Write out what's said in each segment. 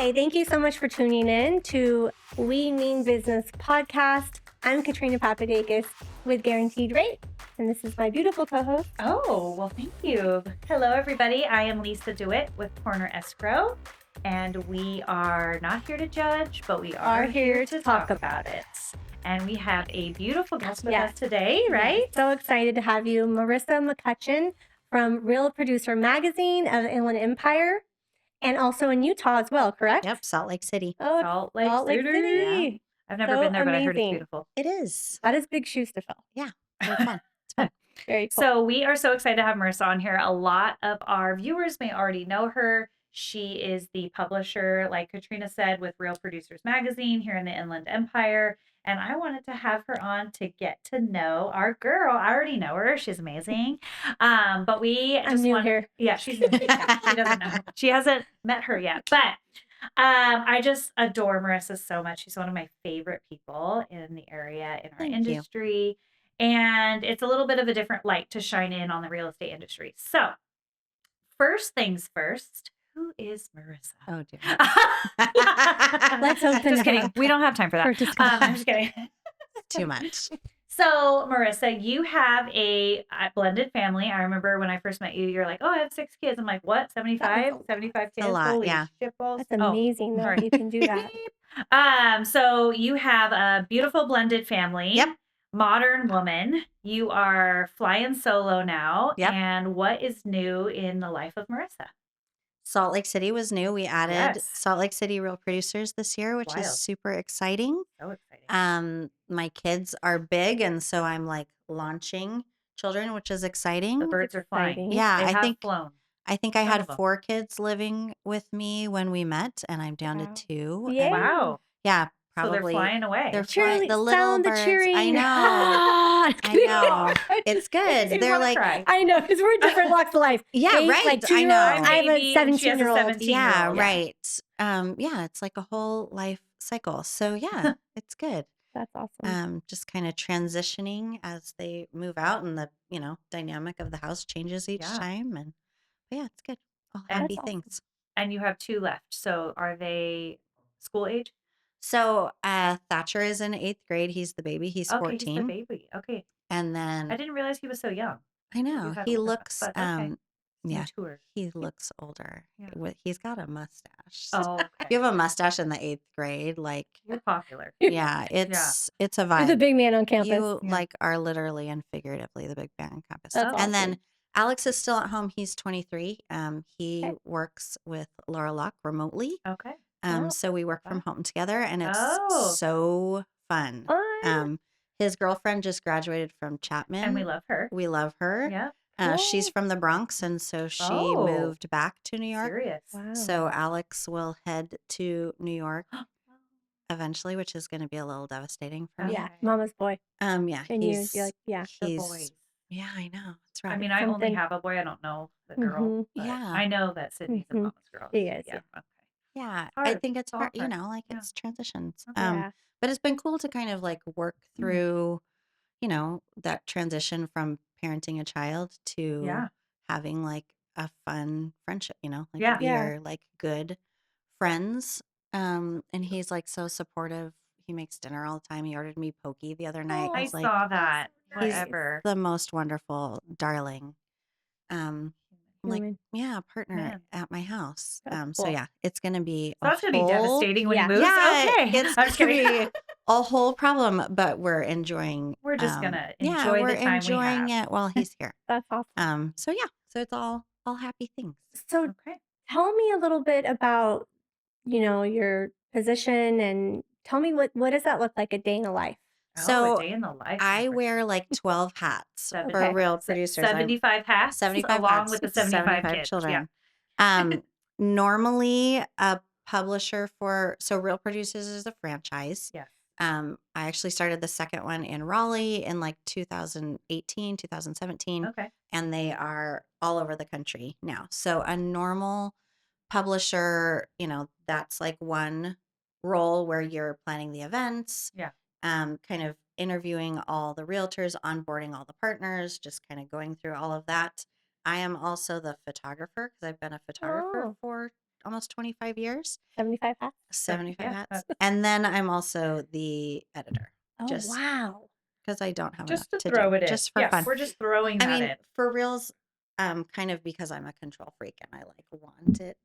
Hi, thank you so much for tuning in to We Mean Business podcast. I'm Katrina Papadakis with Guaranteed Rate, and this is my beautiful co-host. Oh, well, thank you. Hello, everybody. I am Lisa DeWitt with Corner Escrow, and we are not here to judge, but we are here to talk about it. And we have a beautiful guest with us today, right? Yes. So excited to have you, Marissa McCutchan from Real Producer Magazine of the Inland Empire, and also in Utah as well, correct? Yep, Salt Lake City. Oh, Salt Lake City. Yeah. I've never So been there, but I heard it's amazing. beautiful. It is. That is big shoes to fill. Yeah, very fun. It's fun. Very cool. So we are so excited to have Marissa on here. A lot of our viewers may already know her. She is the publisher, like Katrina said, with Real Producers Magazine here in the Inland Empire. And I wanted to have her on to get to know our girl. I already know her. She's amazing. But we I'm new here. Yeah, she's new. Yeah, she doesn't know. She hasn't met her yet. But I just adore Marissa so much. She's one of my favorite people in the area, in our Thank you. industry. And it's a little bit of a different light to shine in on the real estate industry. So, first things first, who is Marissa? Oh, dear. Let's open Just it kidding. up We don't have time for that. for discussion. I'm just kidding. Too much. So, Marissa, you have a blended family. I remember when I first met you, you're like, oh, I have 6 kids. I'm like, what? 75? 75 kids? A lot, Holy yeah. shitballs. That's amazing that sorry. you can do that. So you have a beautiful blended family. Yep. Modern woman. You are flying solo now. Yep. And what is new in the life of Marissa? Salt Lake City was new. We added Yes. Salt Lake City Real Producers this year, which Wild. is super exciting. So exciting. My kids are big, and so I'm like launching children, which is exciting. The birds are flying. exciting. Yeah, They I have think flown. I Some had of them. 4 kids living with me when we met, and I'm down Wow. to 2. Yay. And Wow. yeah, So they're probably flying away. they're Cheerily- flying. The little sound the birds. cheering. I know. I know. It's good. Makes me They're wanna like, cry. I know, because we're different walks of life. yeah, Dave's right. like I 2-year-old. know. I have a Baby, and she has a 17-year-old. 17. Yeah, 17-year-old. Yeah. right. Yeah, it's like a whole life cycle. So yeah, it's good. That's awesome. Just kind of transitioning as they move out, and the dynamic of the house changes each Yeah. time, and yeah, it's good. All And- happy That's awesome. things. And you have 2 left. So are they school age? So Thatcher is in 8th grade. He's the baby. He's Okay, 14, he's the baby. Okay. and then I didn't realize he was so young. I know had he older ones, looks. but okay. Yeah, Mature. he looks older. Yeah. He's got a mustache. Oh, If okay. you have a mustache in the 8th grade, like You're popular. yeah, it's a You're vibe. the big man on campus. You Yeah. like are literally and figuratively the big man on campus. That's And then awesome. Alex is still at home. He's 23. He Okay. works with Laura Locke remotely. Okay. Oh, So we work from wow. home together, and it's Oh. so fun. Fun. His girlfriend just graduated from Chapman. And we love her. We love her. Yeah. She's Cool. from the Bronx, and so she Oh. moved back to New York. Serious. Wow. So Alex will head to New York eventually, which is going to be a little devastating for me. Yeah, Okay. mama's boy. Yeah, And you're like, yeah. The he's boys. yeah, I know. That's right. I mean, I only Something. have a boy. I don't know the girl. Mhm. But Yeah. I know that Sydney's a Mhm. mama's girl. She is, Yeah. Okay. Yeah, Hard. I think it's It's all hard, hard. like Yeah. it's transitions. Okay. Yeah. But it's been cool to kind of like work through, that transition from parenting a child to Yeah. having like a fun friendship, like Yeah. we Yeah. are like good friends. And he's like so supportive. He makes dinner all the time. He ordered me pokey the other night. I He's like saw that. He's Whatever. the most wonderful darling. Like Human. partner Man. at my house. That's So cool. yeah, it's gonna be So that's going to be devastating when Yeah. he moves. Yeah, Okay. it's I'm just gonna kidding. be a whole problem, but we're enjoying. We're just going to enjoy yeah, we're the time enjoying we have. it while he's here. That's awesome. So yeah, so it's all happy things. So Okay. tell me a little bit about, your position, and tell me what does that look like a day in a life? So a day in the life. I of wear like 12 hats Seven- for Okay. Real Producers. 75 hats 75 along hats, with the 75 kids. children. Yeah. Normally a publisher so Real Producers is a franchise. Yes. I actually started the second one in Raleigh in like 2018, 2017, Okay. and they are all over the country now. So a normal publisher, that's like one role where you're planning the events, Yeah. kind of interviewing all the realtors, onboarding all the partners, just kind of going through all of that. I am also the photographer because I've been a photographer Oh. for almost 25 years. 75 hats? 75 Yeah, hats. And then I'm also the editor. Oh, Just wow. because I don't have just to enough to throw do. it in. Just for Yeah, fun. we're just throwing I that mean, in. for reals, kind of because I'm a control freak and I like want it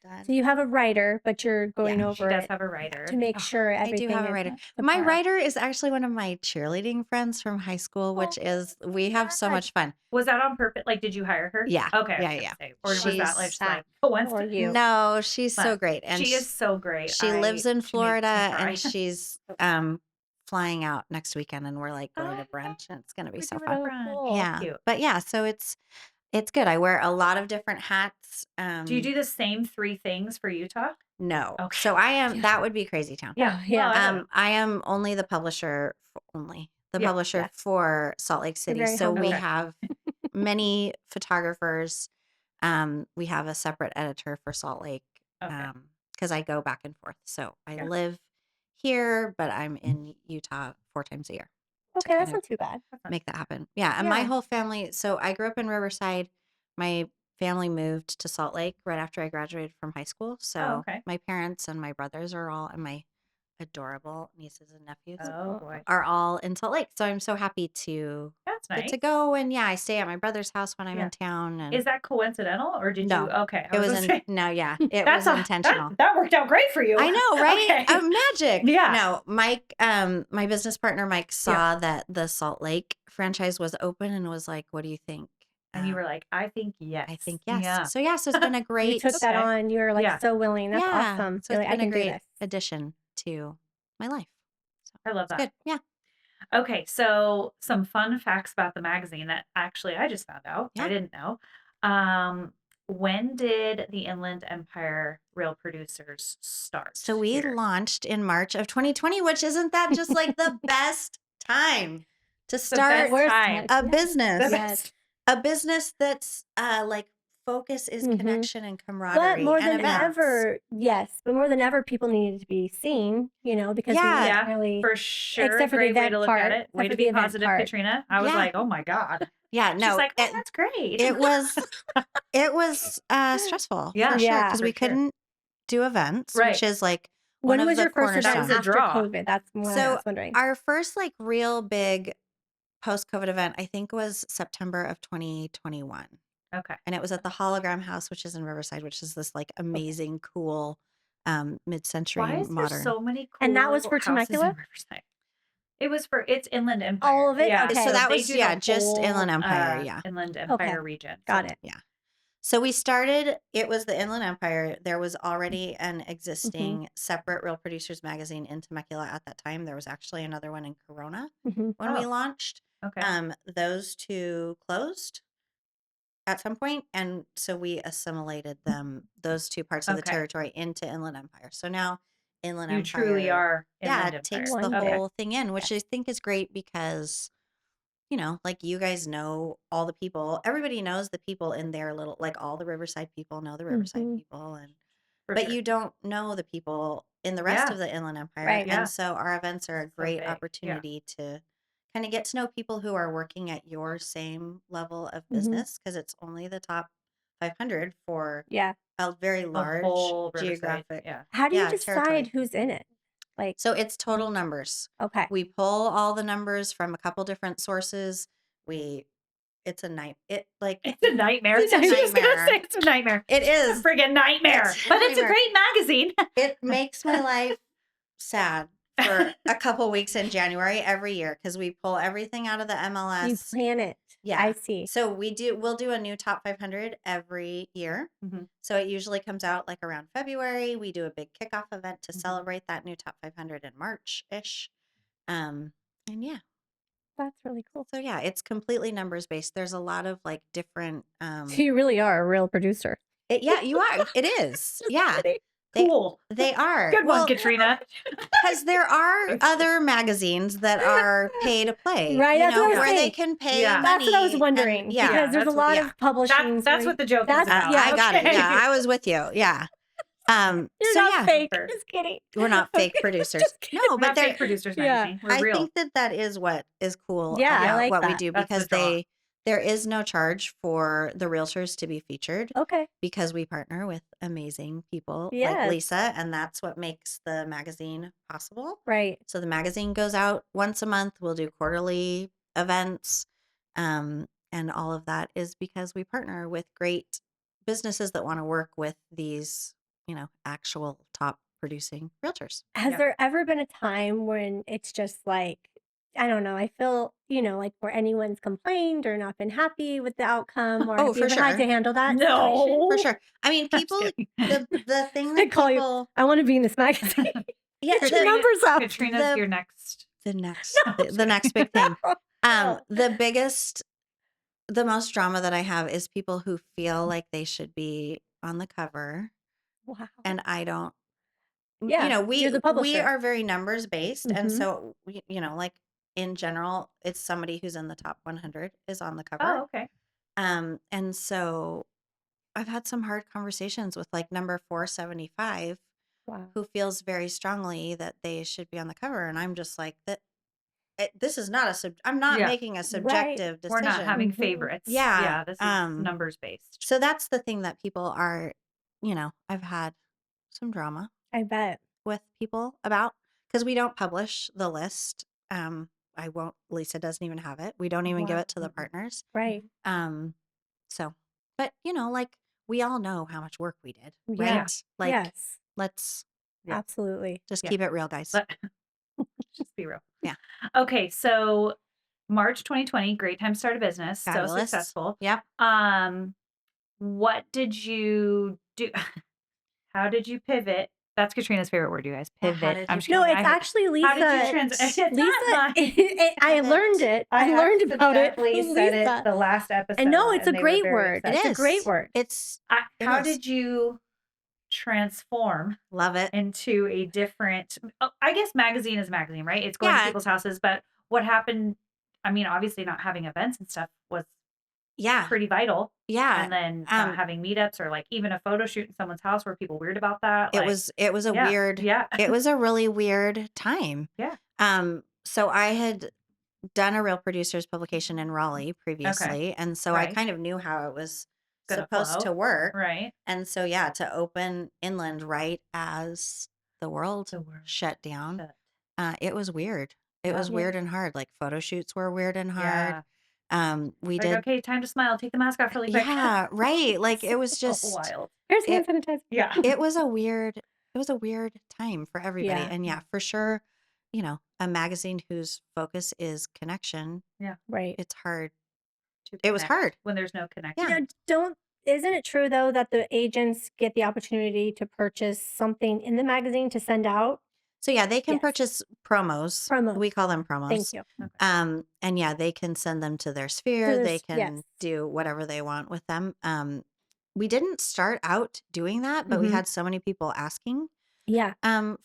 done. So you have a writer, but you're going Yeah, over She does it have a writer. to make Oh, sure I everything do have a is writer. up to My par. writer is actually one of my cheerleading friends from high school, which is, we have so much fun. Was that on purpose? Like, did you hire her? Yeah. Okay. I was Yeah, gonna yeah. say, or was that like She's just like for coincidence? you. No, she's so But great. And she is so great. she lives in she makes me Florida cry. and she's flying out next weekend and we're like going to brunch and it's going to be We're so doing fun. a So brunch. cool. Yeah. Cute. But yeah, so it's good. I wear a lot of different hats. Do you do the same 3 things for Utah? No. Okay. So I am, that would be Crazy Town. Yeah. Oh, yeah. Well, I don't know. I am only the publisher Yeah. for Salt Lake City. very So humble. we Okay. have many photographers. We have a separate editor for Salt Lake. Okay. Because I go back and forth. So I Yeah. live here, but I'm in Utah 4 times a year. Okay, that's kind not too bad. Make that happen. Yeah. And my Yeah. whole family. So I grew up in Riverside. My family moved to Salt Lake right after I graduated from high school. So okay. my parents and my brothers are all, and my adorable nieces and nephews Oh boy. are all in Salt Lake. So I'm so happy to That's get nice. to go. And yeah, I stay at my brother's house when I'm Yeah. in town. And Is that coincidental or did No. you? Okay. I it was gonna say, no, yeah, it that's was intentional. That worked out great for you. I know, right? Okay. Magic. Yeah. No, Mike, my business partner, Mike, saw that the Salt Lake franchise was open and was like, what do you think? And you were like, I think yes. I think yes. Yeah. So yeah, so it's been a You great, took that Okay. on. You were like Yeah. so willing. That's yeah. awesome. So You're it's like, I been a can do great this. addition to my life. I love It's that. good. Yeah. Okay, so some fun facts about the magazine that actually I just found out. Yeah. I didn't know. When did the Inland Empire Real Producers start? So we here? launched in March of 2020, which isn't that just like the best time to The start best Worst time. a time. business? The Yes. best. A business that's like focus is Mhm. connection and But camaraderie more and than events. ever, yes, but more than ever, people needed to be seen, because we Yeah. didn't Yeah, really, for sure. except for the Great way event to look part, at it. except Way for to the be event positive, part. Katrina. I was Yeah. like, oh my God. Yeah, She's no, like, oh, that's great. it was stressful Yeah. for sure Yeah. because we For sure. couldn't do events, Right. which is like one When of was the your first event That was a after draw. COVID? That's what I So was wondering. our first like real big post-COVID event, I think, was September of 2021. Okay. And it was at the Hologram House, which is in Riverside, which is this like amazing, cool, mid-century Why is there modern. so many cool And that was for houses in Temecula? Riverside? It's Inland Empire. All of it? Yeah. Okay. So that they was do the just Inland whole, Empire, yeah. Inland Empire Okay. region. Got So- it. So we started, it was the Inland Empire. There was already an existing separate Real Producers magazine in Temecula at that time. There was actually another one in Corona Mhm. when we Oh. launched. Okay. Those two closed at some point, and so we assimilated those two parts of the Okay. territory into Inland Empire. So now Inland You Empire, truly are yeah, Inland it Empire. takes the Wonderful. whole thing in, which I think is great because, like you guys know all the people. Everybody knows the people in their little, like all the Riverside people know the Riverside Mhm. people, and For but sure. you don't know the people in the rest Yeah. of the Inland Empire. Right. Yeah. And so our events are a So great big. Yeah. opportunity to kind of get to know people who are working at your same level of Mhm. business because it's only the top 500 for Yeah. a very The large whole Riverside. geographic. Yeah. How do you Yeah, decide territory. who's in it? Like, So it's total numbers. okay. We pull all the numbers from a couple different sources. It's a night. It's a nightmare. It's a I was just gonna nightmare. say it's a nightmare. It It's is. a friggin' nightmare. It's a But it's a nightmare. great magazine. It makes my life sad for a couple weeks in January every year because we pull everything out of the You MLS. plan it. Yeah. I see. So we'll do a new top 500 every year. Mhm. So it usually comes out like around February. We do a big kickoff event to Mhm. celebrate that new top 500 in March-ish. And yeah. That's really cool. So yeah, it's completely numbers based. There's a lot of like different So you really are a real producer. yeah, you are. It is. Yeah. Kidding. Cool. They are. Good one, Katrina. Because there are other magazines that are pay to play, Right, that's what I was where they saying. can pay Yeah. money. That's what I was and- wondering. yeah, Because there's a that's lot what- of publishing. That's what the joke That's- is about. yeah, I got it. Okay. Yeah, I was with you. Yeah. You're So not yeah, fake. Fair. Just kidding. we're not fake Okay. producers. Just kidding. No, We're but not they're. fake producers Yeah. magazine. We're I real. think that is what is cool. Yeah, I about like what we that. do That's the because draw. There is no charge for the realtors to be featured Okay. because we partner with amazing people like Yes. Lisa, and that's what makes the magazine possible. Right. So the magazine goes out once a month. We'll do quarterly events. And all of that is because we partner with great businesses that want to work with these, actual top producing realtors. Has Yeah. there ever been a time when it's just like, I don't know, I feel, like where anyone's complained or not been happy with the outcome, or Oh, have you for ever had to sure. handle that No. situation? For sure. I mean, I'm just people, kidding. the thing They that call you, people, I want to be in this magazine. yeah, Get your numbers up. Katrina's the- your next. the next, the next big thing. No. The most drama that I have is people who feel like they should be on the cover, Wow. and I don't. Yeah, you're the We publisher. are very numbers based, and Mhm. so like in general, it's somebody who's in the top 100 is on the cover. Oh, okay. And so I've had some hard conversations with like number 475 Wow. who feels very strongly that they should be on the cover, and I'm just like that. This is not I'm not Yeah. making a subjective We're decision. not having Mhm. favorites. Yeah, This is numbers based. So that's the thing that people are, I've had some drama I bet. with people about because we don't publish the list. I won't. Lisa doesn't even have it. We don't even give Wow. it to the partners. Right. So, but like we all know how much work we did, Yeah. right? Like, Yes. let's Yeah. Absolutely. just Yeah. keep it real, guys. Just be real. Yeah. Okay, so March 2020, great time to start a business. Fabulous. So successful. Yep. What did you do? How did you pivot? That's Katrina's favorite word, you guys. Yeah, Pivot. how did I'm you just No, kidding. it's actually Lisa. How did you trans? It's not Lisa, mine. I learned it. I learned about it. accidentally from said Lisa. it the last episode. And no, it's a they were great very word. upset. It It's a is. great word. It How is. did you transform Love it. into a different? I guess magazine is magazine, right? It's going to Yeah. people's houses. But what happened? I mean, obviously, not having events and stuff was Yeah. pretty vital. Yeah. And then not having meetups or like even a photo shoot in someone's house. Were people weird about that? It was a yeah, weird. Yeah. It was a really weird time. Yeah. So I had done a Real Producers publication in Raleigh previously, and so I Right. kind of knew how it was Gonna supposed flow. to work. Right. And so to open inland right as the world shut down, it was weird. It was weird and hard. Like photo shoots were weird and hard. We Like, did. okay, time to smile. Take the mask off really quick. Yeah, right. Like it was just wild. Here's hand sanitizer. Yeah. It was a weird time for everybody. Yeah. And for sure, a magazine whose focus is connection. Yeah. Right. It's hard. To It was connect hard. when there's no connection. Yeah. Isn't it true though that the agents get the opportunity to purchase something in the magazine to send out? So they can Yes. purchase promos. Promos. We call them promos. Thank you. Okay. And they can send them to their sphere. To They their can do whatever they want with them. We didn't start out doing that, but we Mhm. had so many people asking Yeah.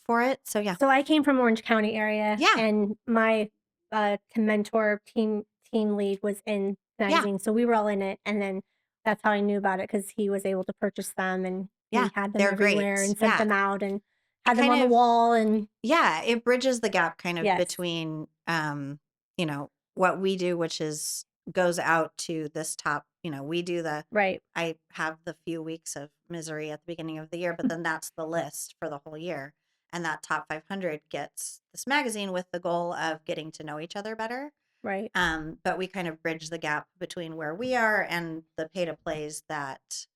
for it. So So I came from Orange County area. Yeah. And my to mentor team lead was in the magazine. So we were all in it. And then that's how I knew about it because he was able to purchase them and he Yeah, had them they're everywhere great. and sent Yeah. them out and had them kind on the of- wall and it bridges the gap kind of Yes. between what we do, which is goes out to this top, we do right. I have the few weeks of misery at the beginning of the year, but then that's the list for the whole year. And that top 500 gets this magazine with the goal of getting to know each other better. Right. But we kind of bridge the gap between where we are and the pay to plays that,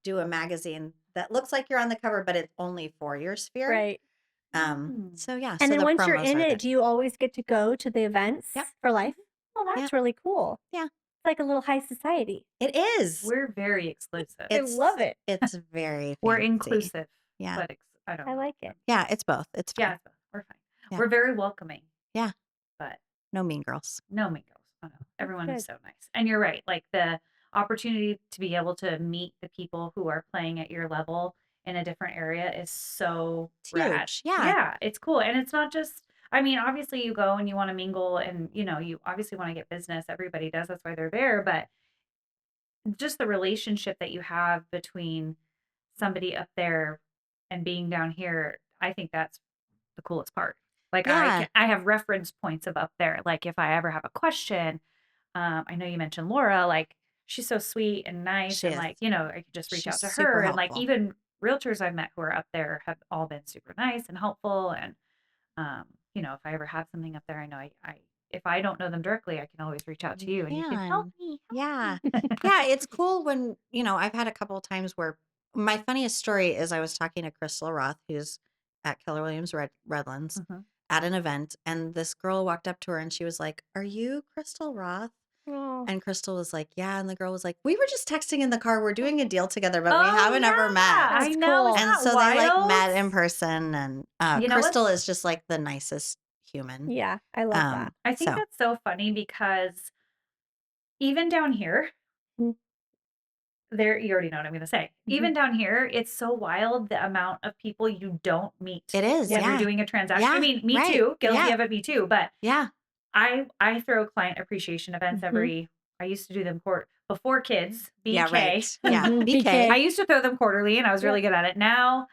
do a magazine that looks like you're on the cover, but it's only for your sphere. Right. So yeah. And so then the once you're promos in are it, good. do you always get to go to the events Yep. for life? Well, that's really cool. Yeah. It's like a little high society. It is. We're very exclusive. I love it. It's very We're fancy. inclusive. Yeah. But I don't I know. like it. Yeah, it's both. It's fine. Yeah, it's both. We're fine. Yeah. We're very welcoming. Yeah. But No mean girls. no mean girls. Oh, no. Everyone is good. so nice. And you're right. Like the opportunity to be able to meet the people who are playing at your level in a different area is so It's rad. huge. Yeah. Yeah, it's cool. And it's not just, I mean, obviously you go and you want to mingle and, you obviously want to get business. Everybody does. That's why they're there. But just the relationship that you have between somebody up there and being down here, I think that's the coolest part. Like Yeah. I have reference points of up there. Like if I ever have a question, I know you mentioned Laura, like she's so sweet and nice, She and is. like, you know, I could just reach She's out to super her, and like helpful. even realtors I've met who are up there have all been super nice and helpful. And you know, if I ever have something up there, I know I if I don't know them directly, I can always reach out to you and you can help me. Yeah. Help me. Yeah, it's cool when, I've had a couple of times where my funniest story is I was talking to Crystal Roth, who's at Keller Williams Redlands, Mhm. at an event, and this girl walked up to her and she was like, "Are you Crystal Roth?" Oh, And Crystal was like, "Yeah." And the girl was like, "We were just texting in the car. We're doing a deal together, but we Oh haven't ever yeah, met." I That's know. Isn't cool. And that so they like wild? met in person, and You know what? Crystal is just like the nicest human. yeah, I love that. I think So that's so funny because even down here, Mhm. there you already know what I'm gonna say. Mhm. Even down here, it's so wild the amount of people you don't meet it is, when you're yeah. doing a transaction. I Yeah, mean, me right. too, guilty Yeah. of it, me too. But Yeah. I throw client appreciation events Mhm. I used to do them before kids, Yeah, BK. right. Yeah. Mhm. BK. I used to throw them quarterly and I was Yep. really good at it. Now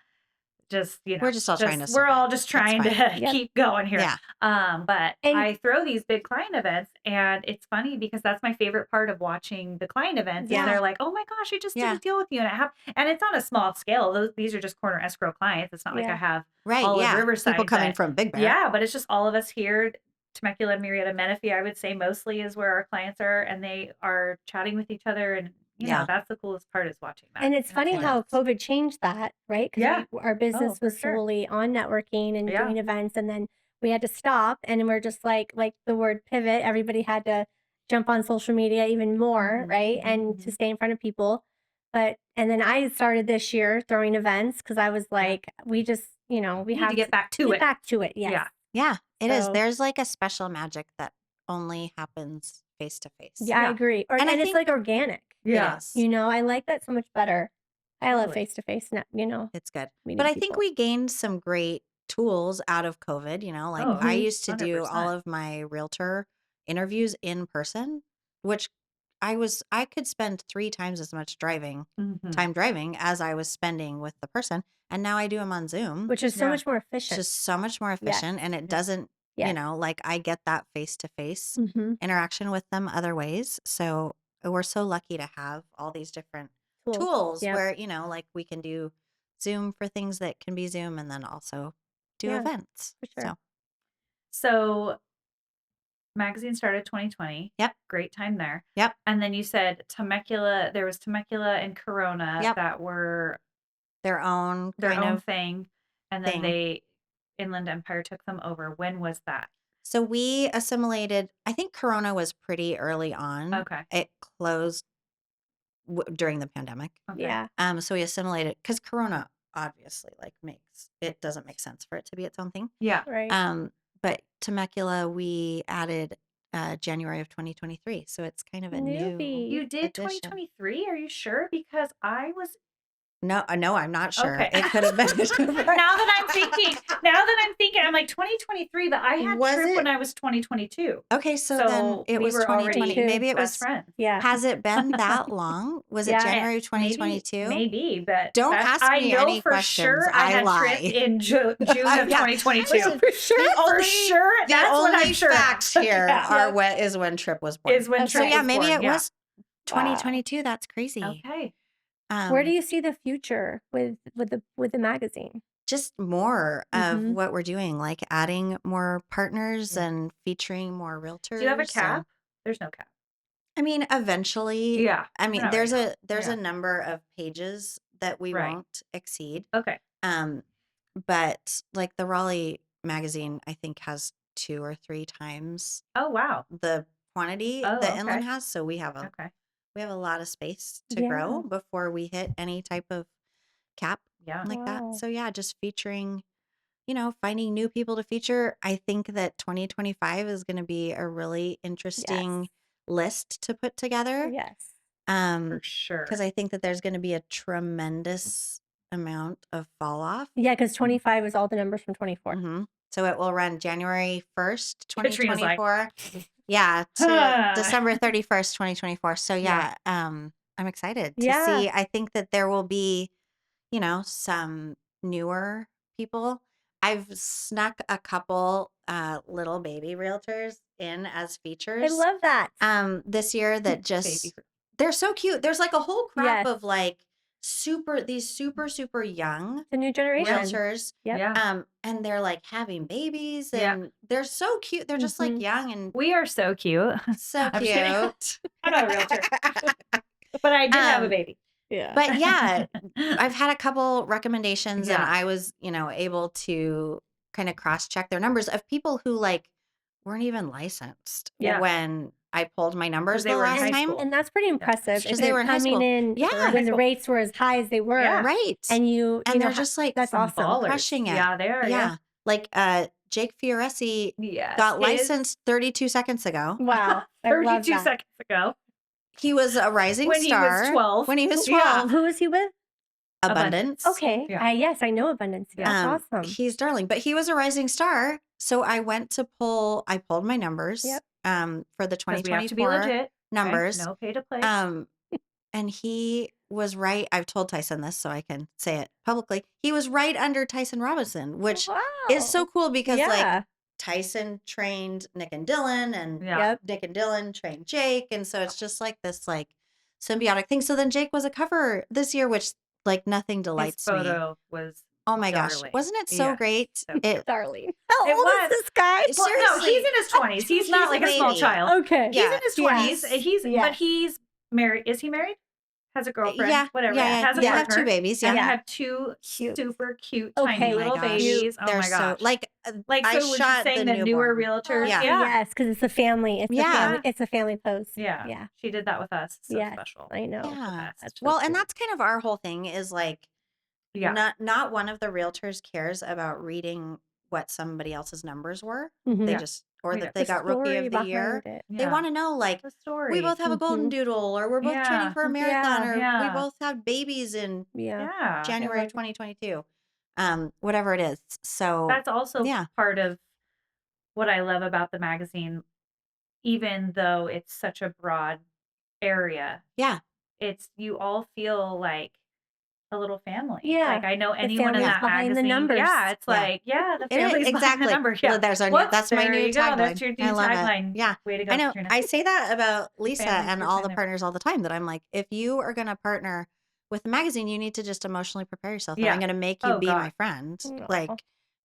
just, you know, We're just all trying to we're all survive. just It's trying fine. to Yep. keep going here. Yeah. But And I throw these big client events and it's funny because that's my favorite part of watching the client events is yeah, they're like, "Oh my gosh, I just did Yeah. a deal with you." And it's on a small scale. These are just corner escrow clients. It's not like I yeah, have Right. all of Yeah. People Riverside, coming but from Big Bear. yeah, but it's just all of us here. Temecula, Murrieta, Menifee, I would say mostly is where our clients are, and they are chatting with each other. And you know, Yeah. that's the coolest part is watching that. and it's That's funny It how is. COVID changed that, right? Because Yeah. our Oh, business for was sure. solely on networking and Yeah. doing events, and then we had to stop, and we're just like the word pivot. Everybody had to jump on social media even more, Mhm, right? mhm, And to mhm. stay in front of people. And then I started this year throwing events because I was Yeah. like, we just, we Need to have get back to get it. back to it. Yes. Yeah. Yeah. It is. So There's like a special magic that only happens face to face. yeah, I Yeah. agree. And I And it's think like organic. it Yeah. is. I like that so much better. I love Totally. face to face, It's good. But meeting I think people. we gained some great tools out of COVID. Like Oh, I Mhm. used to do all 100%. of my realtor interviews in person, which I could spend 3 times as much Mhm. time driving as I was spending with the person. And now I do them on Zoom. Which is so Yeah. much more It's efficient. just so much more Yes. efficient, and it Yeah. doesn't, Yes. like I get that face to face Mhm. interaction with them other ways. So we're so lucky to have all these different Tools. tools Yep. where, like we can do Zoom for things that can be Zoom, and then also do Yeah, events. for sure. So magazine started 2020. Yep. Great time there. Yep. And then you said there was Temecula and Corona Yep. that were Their own their kind own of thing. And then thing. Inland Empire took them over. When was that? So we assimilated, I think Corona was pretty early on. Okay. It closed during the pandemic. Okay. Yeah. So we assimilated because Corona obviously it doesn't make sense for it to be its own thing. Yeah. Right. But Temecula we added January of 2023, so it's kind of a new Newbie. You did addition. 2023? Are you sure? Because I was No, I'm not sure. okay. It could have been. Now that I'm thinking, I'm like 2023, but I had Was Trip it? when I was 2022. Okay, so then So it we was were 2020. already Too. Maybe it best was. friends. Yeah. Has it been that long? Was it Yeah. January of Maybe, 2022? maybe, but Don't that's, ask I me know any for questions. sure I I had Trip lie. in June of Yeah. 2022. Listen, For sure. the For only, sure. the That's what only I'm sure. facts here Yeah. are Yep. what is when Trip was born. Is when Okay. Trip So yeah, was maybe born. it Yeah. was 2022. That's crazy. Okay. Where do you see the future with the magazine? Just more of Mhm. what we're doing, like adding more partners Yeah. and featuring more realtors. Do you have a cap? And, There's no cap. I mean, eventually, Yeah. I We're mean, not there's right now. there's Yeah. a number of pages that we Right. won't exceed. Okay. But like the Raleigh magazine, I think has 2 or 3 times Oh, wow. the quantity Oh, that Inland okay. has. So we have Okay. a lot of space to Yeah. grow before we hit any type of cap Yeah. like that. Wow. So yeah, just featuring, finding new people to feature. I think that 2025 is going to be a really interesting list to put together. Yes. For sure. Because I think that there's going to be a tremendous amount of fall off. Yeah, because 25 is all the numbers from 24. So it will run January 1st, Katrina's like, 2024. Yeah, to December 31st, 2024. So yeah, I'm excited to Yeah. see. I think that there will be, some newer people. I've snuck a couple little baby realtors in as I features love that. this year that just Baby. they're so cute. There's like a whole crop Yes. of like these super young The new generation. realtors. Yep. Yeah. And they're like having babies and Yeah. they're so cute. They're just like Mhm. young and We are so cute. so I'm just kidding. cute. I'm not a realtor, but I did have a Um, baby. Yeah. But yeah, I've had a couple recommendations and Yeah. I was, able to kind of cross check their numbers of people who like weren't even licensed Yeah. when I pulled my numbers they the were in last high time. school. And that's pretty impressive. Because if they you're were in high coming school. in Yeah. when the School. rates were as high as they were. Yeah. Right. And you they're know, just like that's awesome. Ballers. crushing it. Yeah, they are. Yeah. Like Jake Fioresci Yes. got licensed 32 seconds ago. Wow. I love 32 that. seconds ago. He was a rising When he star. was 12. When he was Yeah. 12. Who was he with? Abundance. Okay. Yeah. Yes, I know Abundance. That's awesome. He's darling, but he was a rising star. So I pulled my numbers Yep. for the Because we have to be 2024 legit. Okay? numbers. No pay to play. And he was right. I've told Tyson this, so I can say it publicly. He was right under Tyson Robinson, which is so cool because like Tyson trained Nick and Dylan, and yeah. Nick and Dylan trained Jake, and so it's just like this like symbiotic thing. So then Jake was a cover this year, which like nothing His delights me. photo was Oh my gosh, darling. wasn't it so Yeah. great? So cute. Darling. How It old was. is this guy? Well, no, Seriously. he's in his 20s. He's not He's like a a small baby. child. Okay. He's Yeah. in his Yes. 20s. Yes. But he's married. Is he married? Has a girlfriend? Yeah, Whatever. yeah, Has a they partner. have 2 babies. And Yeah, they have 2 Cute. super cute, Okay. tiny Oh little my gosh. babies. Oh they're my gosh. so like Like, I so was shot saying the the newer newborn. realtors. Yeah. Yes, because it's a family. It's Yeah. it's a family post. Yeah. Yeah. She did that with us. So Yes, special. I know. Yeah. That's so Well, and cool. that's kind of our whole thing is like Yeah. not one of the realtors cares about reading what somebody else's numbers were. Mhm. They Yeah. just or We that don't. they The got rookie story of the year. behind it. They want to know like the story. we both have a golden Mhm. doodle or we're both training Yeah. for a marathon or Yeah. we both have babies in Yeah. Yeah. January love of it. 2022. Whatever it is. So That's also yeah. part of what I love about the magazine, even though it's such a broad area. Yeah. It's you all feel like a little family. Yeah. Like I know The anyone in family's that behind the magazine. numbers. Yeah, it's Yeah. like, yeah, the It is, family's behind the exactly. number. Yeah. That's our Whoops, that's my there new you go. tagline. That's your new I love tagline. it. Yeah. Way to go, I know. Katrina. I say that about Lisa Family's and your all the partner. partners all the time that I'm like, if you are going to partner with a magazine, you need to just emotionally prepare yourself. That Yeah. I'm going to make you Oh, be God. my friend. Aw. Like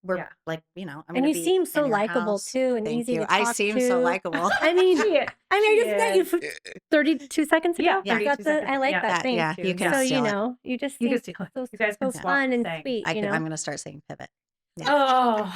we're Yeah. like, I'm And going to you be seem so in your likable house. too, and Thank easy you. to I talk seem to. so likable. I mean, She- I she just met you for 32 seconds ago. Yeah, I got 32 the. I seconds. like Yeah. that thing. Yeah, you can So steal it. you just You seem can steal it. so, You guys can so swap fun and things. sweet. I'm going to start saying pivot. Oh.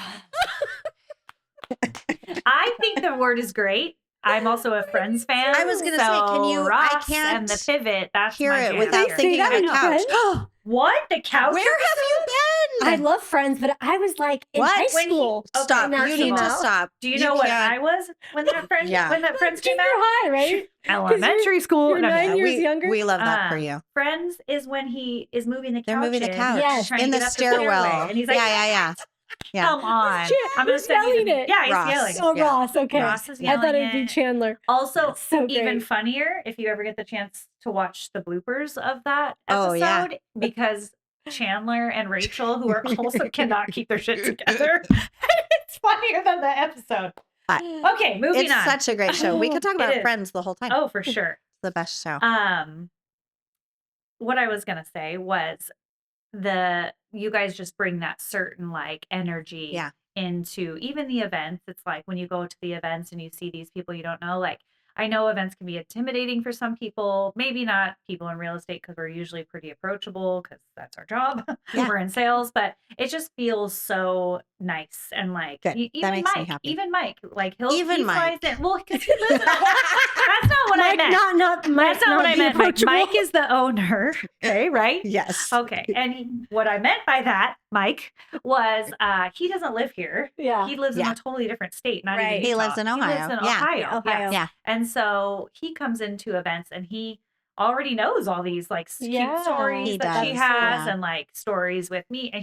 I think the word is great. I'm also a Friends fan. I was gonna say, can you- I Ross can't and the pivot. That's hear my it jam. without Say thinking that of in the couch. Friends? What? The couch? Where have you been? I love Friends, but I was like in What? high When he- school. okay, Stop. when that You came need to out. stop. Do you know what can't- I was when that friend Yeah. when that Friends came Junior out? high, right? Elementary school. you're No, I'm 9 kidding. years younger? We love that for you. Friends is when he is moving the couch. They're moving the in, couch Yes. trying to in the get up stairwell. and he's like, yeah. Yeah. "Come on, Who's I'm gonna who's send you yelling the it? yeah, he's Ross. yelling." Oh, Yeah. Ross. Okay. Ross is I thought yelling it'd be it. Chandler. Also, That's so even great. funnier if you ever get the chance to watch the bloopers of that Oh, episode, yeah. because Chandler and Rachel, who are also cannot keep their shit together, it's funnier than the episode. Okay, moving It's on. such a great show. We could talk It about is. Friends the whole time. Oh, for sure. It's the best show. What I was gonna say was you guys just bring that certain like energy Yeah. into even the events. It's like when you go to the events and you see these people you don't know, like I know events can be intimidating for some people, maybe not people in real estate because we're usually pretty approachable because that's our job. Yeah. We're in sales, but it just feels so nice and like Good. That even makes me Mike, happy. even Mike, like he Even flies Mike. in. Well, because he lives in that's not what I Mike, meant. Mike, That's not what I be meant. Mike. approachable. Mike is the owner. Okay, right? Yes. Okay. And what I meant by that, Mike, was he doesn't live here. Yeah. He lives in Yeah. a totally different state. Not Right. even He Utah. lives in He lives Ohio. in Yeah. Ohio. Ohio. Yes. Yeah. And so he comes into events and he already knows all these like Yeah. cute stories He that she does, has yeah. and like stories with me. And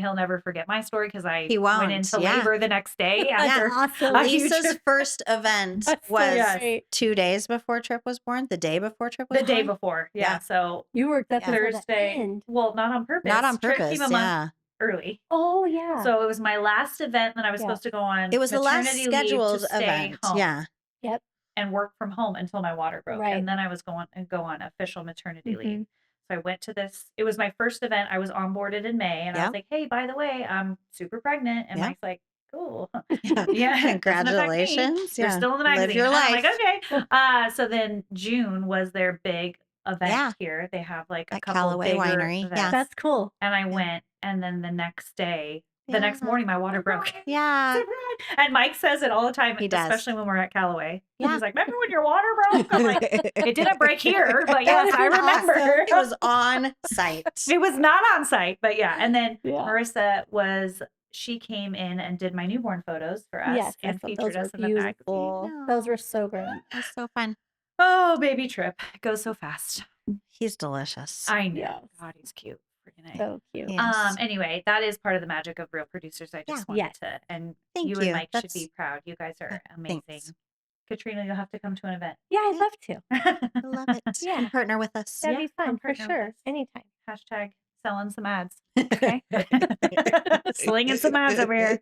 he'll never forget my story because I He went won't, into yeah. labor the next day That's after. awesome. a huge- Lisa's first event That's so was great. 2 days before Trip was born. The day before Trip was The born. day before. Yeah. Yeah. So You worked up until the Thursday. end. Well, not on purpose. Not on Trip purpose. came a month Yeah. early. Oh, yeah. So it was my last event that I was Yeah. supposed to go on It was the last maternity leave scheduled to stay event. home Yeah. Yep. and work from home until my water broke. Right. And then I was going to go on official maternity leave. Mhm. So I went to this. It was my first event. I was onboarded in May, and I Yeah. was like, "Hey, by the way, I'm super pregnant." And Yeah. Mike's like, "Cool, Yeah. yeah, it doesn't affect me. Congratulations. You're Yeah. still in the Live magazine." your And I'm life. like, "Okay." So then June was their big event Yeah. here. They have like a At couple Callaway bigger Winery. events. Yeah. That's cool. And I Yeah. went, and then the next day, the next Yeah. morning, my water broke. Yeah. And Mike says it all the time, He does. especially when we're at Callaway. Yeah. He's like, "Remember when your water broke?" I'm like, "It didn't break here, but yes, I remember." Awesome. It was on site. It was not on site, but yeah. And then Yeah. Marissa she came in and did my newborn photos for us Yes, I and thought featured those us were in the magazine. beautiful. No. Those were so great. That's so fun. Oh, baby Trip. It goes so fast. He's delicious. I know. Yes. God, he's cute. Freaking A. So cute. Yes. Anyway, that is part of the magic of Real Producers. I just wanted Yes. to, and Thank you and you. Mike should That's- be proud. You guys are amazing. Thanks. Katrina, you'll have to come to an event. Yeah, I'd love to. I love it. Yeah. And partner with us. That'd Yeah, be fun come for partner with sure. us. Anytime. Hashtag selling some ads. Okay. Slinging some ads over here.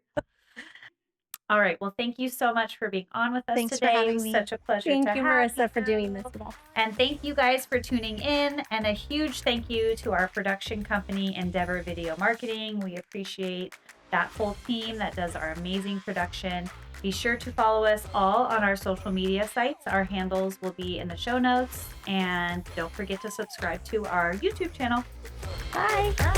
All right. Well, thank you so much for being on with us Thanks for today. having It was me. such a pleasure Thank to you, have Marissa, for doing you. this with us. And thank you guys for tuning in. And a huge thank you to our production company, Endeavor Video Marketing. We appreciate that whole team that does our amazing production. Be sure to follow us all on our social media sites. Our handles will be in the show notes. And don't forget to subscribe to our YouTube channel. Bye. Bye.